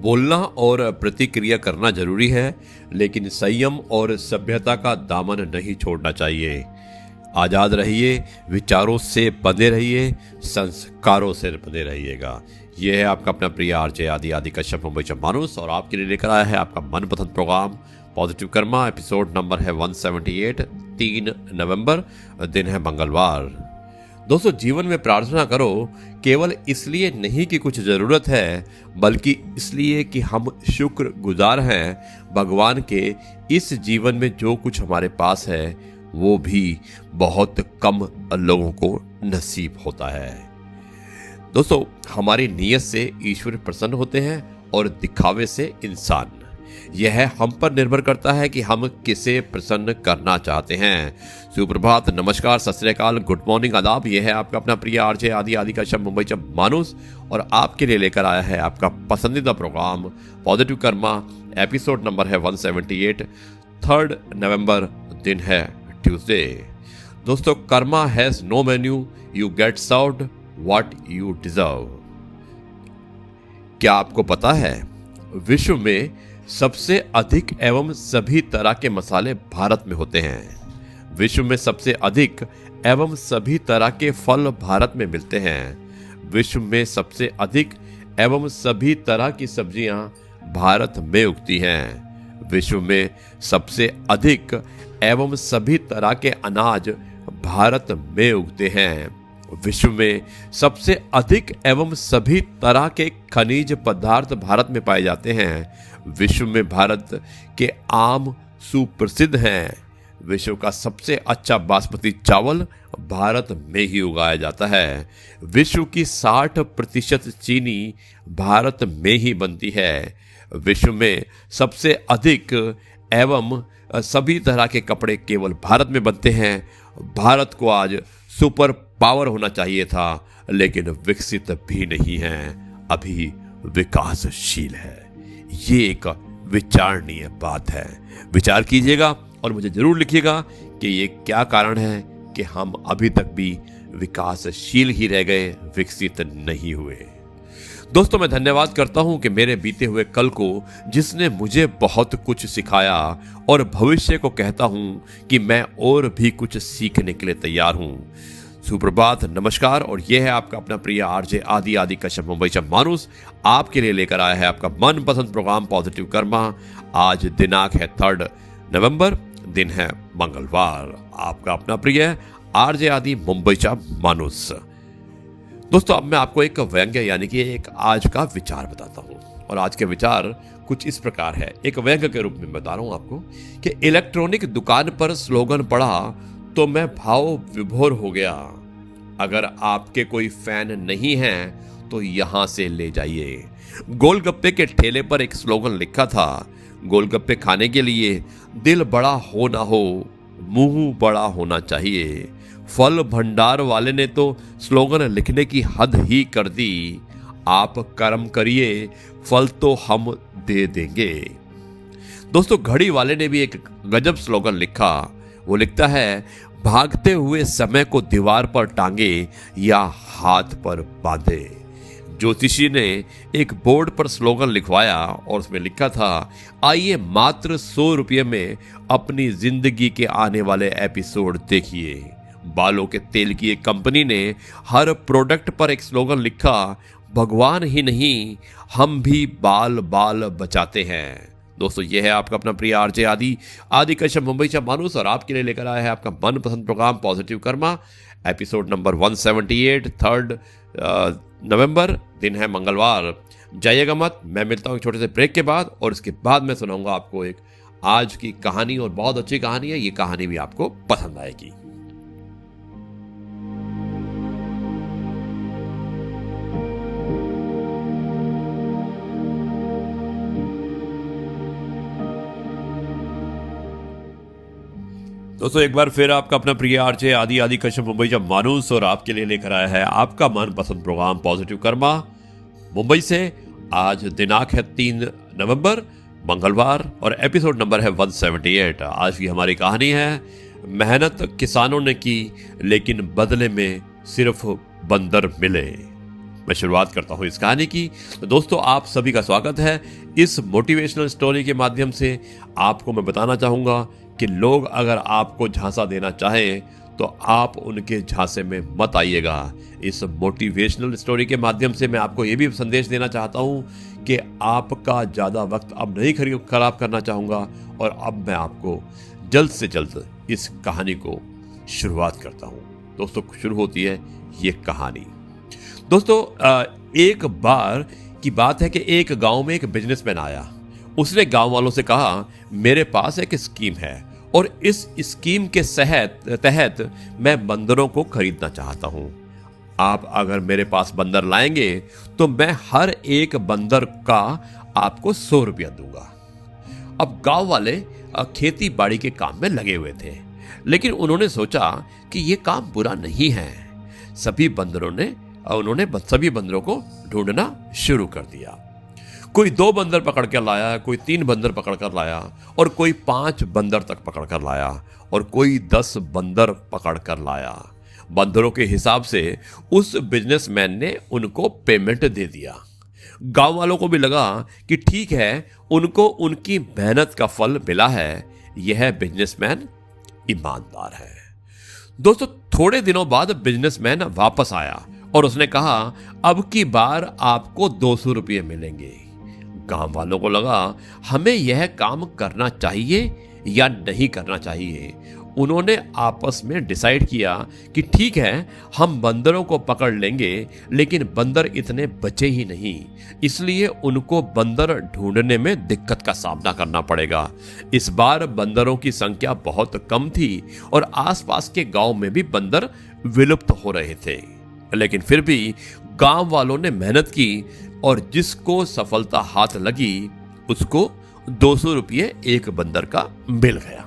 बोलना और प्रतिक्रिया करना जरूरी है, लेकिन संयम और सभ्यता का दामन नहीं छोड़ना चाहिए। आज़ाद रहिए, विचारों से बंधे रहिए, संस्कारों से बंधे रहिएगा। यह है आपका अपना प्रिय आरजे आदि आदि कश्यप मुंबई से मानुस, और आपके लिए लेकर आया है आपका मनपसंद program positive karma. Episode number है 178, 3 नवंबर, दिन है मंगलवार। दोस्तों, जीवन में प्रार्थना करो केवल इसलिए नहीं कि कुछ ज़रूरत है, बल्कि इसलिए कि हम शुक्रगुजार हैं भगवान के इस जीवन में जो कुछ हमारे पास है वो भी बहुत कम लोगों को नसीब होता है। दोस्तों, हमारी नीयत से ईश्वर प्रसन्न होते हैं और दिखावे से इंसान। यह हम पर निर्भर करता है कि हम किसे प्रसन्न करना चाहते हैं। सुप्रभात, नमस्कार, सत श्री अकाल, गुड मॉर्निंग, आदाब। यह है आपका अपना प्रिय आरजे आदि आदि कश्यप मुंबई से मानुस, और आपके लिए लेकर आया है आपका पसंदीदा program positive karma. Episode number है 178, 3 नवंबर, दिन है ट्यूसडे। दोस्तों, karma has no menu, you get served what you deserve. क्या आपको पता है विश्व में सबसे अधिक एवं सभी तरह के मसाले भारत में होते हैं। विश्व में सबसे अधिक एवं सभी तरह के फल भारत में मिलते हैं। विश्व में सबसे अधिक एवं सभी तरह की सब्जियां भारत में उगती हैं। विश्व में सबसे अधिक एवं सभी तरह के अनाज भारत में उगते हैं। विश्व में सबसे अधिक एवं सभी तरह के खनिज पदार्थ भारत में पाए जाते हैं। विश्व में भारत के आम सुप्रसिद्ध हैं। विश्व का सबसे अच्छा बासमती चावल भारत में ही उगाया जाता है। विश्व की 60% चीनी भारत में ही बनती है। विश्व में सबसे अधिक एवं सभी तरह के कपड़े केवल भारत में बनते हैं। भारत को आज सुपर पावर होना चाहिए था, लेकिन विकसित भी नहीं है, अभी विकासशील है। ये एक विचारणीय बात है। विचार कीजिएगा और मुझे जरूर लिखिएगा कि ये क्या कारण है कि हम अभी तक भी विकासशील ही रह गए, विकसित नहीं हुए। दोस्तों, मैं धन्यवाद करता हूं कि मेरे बीते हुए कल को जिसने मुझे बहुत कुछ सिखाया, और भविष्य को कहता हूं कि मैं और भी कुछ सीखने के लिए तैयार हूं। सुप्रभात, नमस्कार, और यह है आपका अपना प्रिय आरजे आदि आदि कश्यप मुंबई से मानुस, आपके लिए लेकर आया है आपका मनपसंद प्रोग्राम पॉजिटिव कर्मा। आज दिनांक है 3 नवंबर, दिन है मंगलवार। आपका अपना प्रिय आरजे आदि मुंबई से मानुस। दोस्तों, अब मैं आपको एक व्यंग्य यानी कि एक आज का विचार बताता हूं, और आज के विचार कुछ इस प्रकार है। एक व्यंग्य के रूप में बता रहा हूं आपको कि इलेक्ट्रॉनिक दुकान पर स्लोगन पढ़ा तो मैं भाव विभोर हो गया। अगर आपके कोई फैन नहीं है तो यहां से ले जाइए। गोलगप्पे के ठेले पर एक स्लोगन लिखा था, गोलगप्पे खाने के लिए दिल बड़ा हो ना हो, मुंह बड़ा होना चाहिए। फल भंडार वाले ने तो स्लोगन लिखने की हद ही कर दी, आप कर्म करिए, फल तो हम दे देंगे। दोस्तों, घड़ी वाले ने भी एक गजब स्लोगन लिखा। वो लिखता है, भागते हुए समय को दीवार पर टांगे या हाथ पर बांधे। ज्योतिषी ने एक बोर्ड पर स्लोगन लिखवाया और उसमें लिखा था, आइए मात्र 100 रुपये में अपनी जिंदगी के आने वाले एपिसोड देखिए। बालों के तेल की एक कंपनी ने हर प्रोडक्ट पर एक स्लोगन लिखा, भगवान ही नहीं हम भी बाल बाल बचाते हैं। दोस्तों, यह है आपका अपना प्रिय आरजे आदि आदि कश्यप मुंबई से मानुस, और आपके लिए लेकर आया है आपका मनपसंद program positive karma. Episode number 178, 3 नवंबर, दिन है मंगलवार। जाइएगा मत, मैं मिलता हूँ एक छोटे से ब्रेक के बाद, और इसके बाद मैं सुनाऊंगा आपको एक आज की कहानी, और बहुत अच्छी कहानी है। ये कहानी भी आपको पसंद आएगी। दोस्तों, एक बार फिर आपका अपना प्रिय आरजे आदि आदि कश्यप मुंबई से मानुस, और आपके लिए लेकर आया है आपका मनपसंद प्रोग्राम पॉजिटिव कर्मा मुंबई से। आज दिनांक है 3 नवंबर, मंगलवार, और एपिसोड नंबर है 178। आज की हमारी कहानी है, मेहनत किसानों ने की लेकिन बदले में सिर्फ बंदर मिले। मैं शुरुआत करता हूँ इस कहानी की। तो दोस्तों, आप सभी का स्वागत है। इस मोटिवेशनल स्टोरी के माध्यम से आपको मैं बताना चाहूँगा कि लोग अगर आपको झांसा देना चाहें तो आप उनके झांसे में मत आइएगा। इस मोटिवेशनल स्टोरी के माध्यम से मैं आपको ये भी संदेश देना चाहता हूँ कि आपका ज़्यादा वक्त अब नहीं खराब करना चाहूँगा, और अब मैं आपको जल्द से जल्द इस कहानी को शुरुआत करता हूँ। दोस्तों, शुरू होती है ये कहानी। दोस्तों, एक बार की बात है कि एक गांव में एक बिजनेसमैन आया। उसने गांव वालों से कहा, मेरे पास एक स्कीम है और इस स्कीम के तहत मैं बंदरों को खरीदना चाहता हूं। आप अगर मेरे पास बंदर लाएंगे तो मैं हर एक बंदर का आपको 100 रुपया दूंगा। अब गांव वाले खेती बाड़ी के काम में लगे हुए थे, लेकिन उन्होंने सोचा कि यह काम बुरा नहीं है। सभी बंदरों को ढूंढना शुरू कर दिया। कोई 2 बंदर पकड़ कर लाया, कोई 3 बंदर पकड़ कर लाया, और कोई 5 बंदर तक पकड़ कर लाया, और कोई 10 बंदर पकड़ कर लाया। बंदरों के हिसाब से उस बिजनेसमैन ने उनको पेमेंट दे दिया। गांव वालों को भी लगा कि ठीक है, उनको उनकी मेहनत का फल मिला है, यह बिजनेसमैन ईमानदार है। दोस्तों, थोड़े दिनों बाद बिजनेसमैन वापस आया और उसने कहा, अब की बार आपको 200 रुपये मिलेंगे। गांव वालों को लगा, हमें यह काम करना चाहिए या नहीं करना चाहिए। उन्होंने आपस में डिसाइड किया कि ठीक है, हम बंदरों को पकड़ लेंगे, लेकिन बंदर इतने बचे ही नहीं, इसलिए उनको बंदर ढूंढने में दिक्कत का सामना करना पड़ेगा। इस बार बंदरों की संख्या बहुत कम थी और आसपास के गांव में भी बंदर विलुप्त हो रहे थे, लेकिन फिर भी गांव वालों ने मेहनत की और जिसको सफलता हाथ लगी उसको 200 रुपये एक बंदर का मिल गया।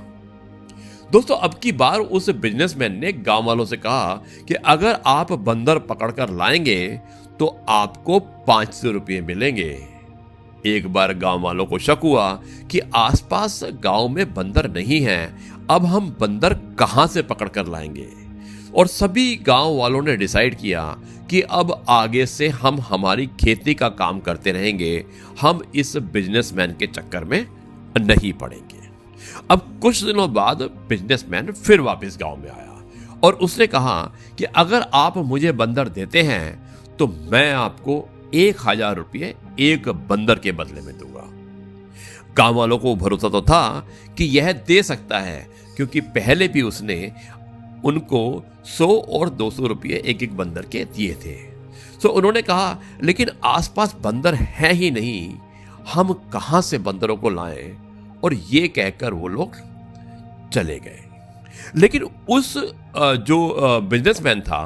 दोस्तों, अब की बार उस बिजनेसमैन ने गांव वालों से कहा कि अगर आप बंदर पकड़कर लाएंगे तो आपको 500 रुपये मिलेंगे। एक बार गांव वालों को शक हुआ कि आसपास गांव में बंदर नहीं हैं, अब हम बंदर कहां से पकड़कर लाएंगे। और सभी गांव वालों ने डिसाइड किया कि अब आगे से हम हमारी खेती का काम करते रहेंगे, हम इस बिजनेसमैन के चक्कर में नहीं पड़ेंगे। अब कुछ दिनों बाद बिजनेसमैन फिर वापस गांव में आया और उसने कहा कि अगर आप मुझे बंदर देते हैं तो मैं आपको 1000 रुपये एक बंदर के बदले में दूंगा। गांव वालों को भरोसा तो था कि यह दे सकता है, क्योंकि पहले भी उसने उनको 100 और 200 रुपये एक एक बंदर के दिए थे। तो उन्होंने कहा, लेकिन आसपास बंदर है ही नहीं, हम कहां से बंदरों को लाएं? और ये कहकर वो लोग चले गए। लेकिन उस जो बिजनेसमैन था,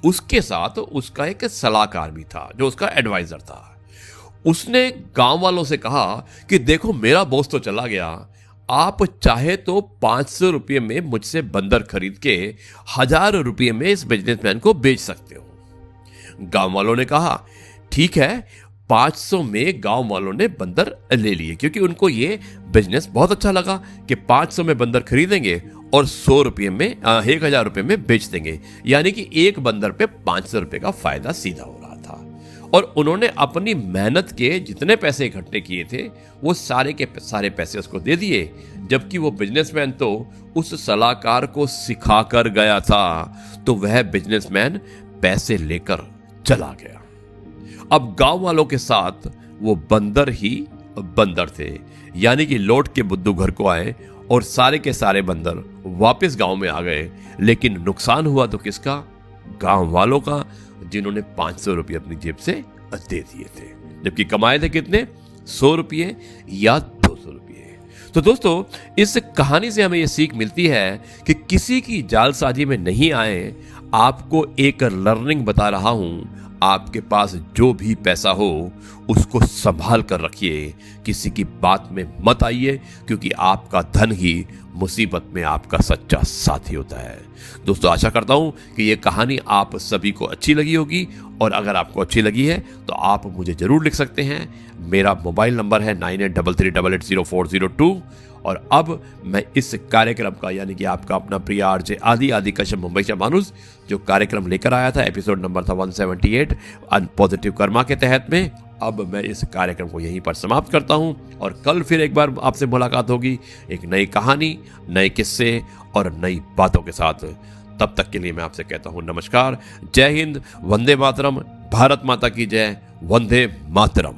उसके साथ उसका एक सलाहकार भी था, जो उसका एडवाइजर था। उसने गांव वालों से कहा कि देखो, मेरा बॉस तो चला गया, आप चाहे तो 500 रुपये में मुझसे बंदर खरीद के 1000 रुपये में इस बिजनेसमैन को बेच सकते हो। गांव वालों ने कहा, ठीक है। 500 में गांव वालों ने बंदर ले लिए, क्योंकि उनको ये बिजनेस बहुत अच्छा लगा कि 500 में बंदर खरीदेंगे और 100 रुपये में 1000 रुपये में बेच देंगे, यानी कि एक बंदर पे 500 रुपये का फायदा सीधा हो रहा था। और उन्होंने अपनी मेहनत के जितने पैसे इकट्ठे किए थे वो सारे के सारे पैसे उसको दे दिए, जबकि वो बिजनेसमैन तो उस सलाहकार को सिखा कर गया था, तो वह बिजनेसमैन पैसे लेकर चला गया। अब गांव वालों के साथ वो बंदर ही बंदर थे, यानी कि लौट के बुद्धू घर को आए और सारे के सारे बंदर वापस गांव में आ गए। लेकिन नुकसान हुआ तो किसका? गांव वालों का, जिन्होंने 500 रुपये अपनी जेब से दे दिए थे, जबकि कमाए थे कितने? 100 रुपये या 200 रुपये। तो दोस्तों, इस कहानी से हमें यह सीख मिलती है कि किसी की जालसाजी में नहीं आए। आपको एक लर्निंग बता रहा हूं, आपके पास जो भी पैसा हो उसको संभाल कर रखिए, किसी की बात में मत आइए, क्योंकि आपका धन ही मुसीबत में आपका सच्चा साथी होता है। दोस्तों, आशा करता हूं कि ये कहानी आप सभी को अच्छी लगी होगी, और अगर आपको अच्छी लगी है तो आप मुझे जरूर लिख सकते हैं। मेरा मोबाइल नंबर है 9833880402। और अब मैं इस कार्यक्रम का, यानी कि आपका अपना प्रिय आरजे आदि कश्यप मुंबई से मानुस, जो कार्यक्रम लेकर आया था, एपिसोड नंबर था 178 पॉजिटिव कर्मा के तहत में, अब मैं इस कार्यक्रम को यहीं पर समाप्त करता हूं। और कल फिर एक बार आपसे मुलाकात होगी, एक नई कहानी, नए किस्से और नई बातों के साथ। तब तक के लिए मैं आपसे कहता हूं नमस्कार, जय हिंद, वंदे मातरम, भारत माता की जय, वंदे मातरम।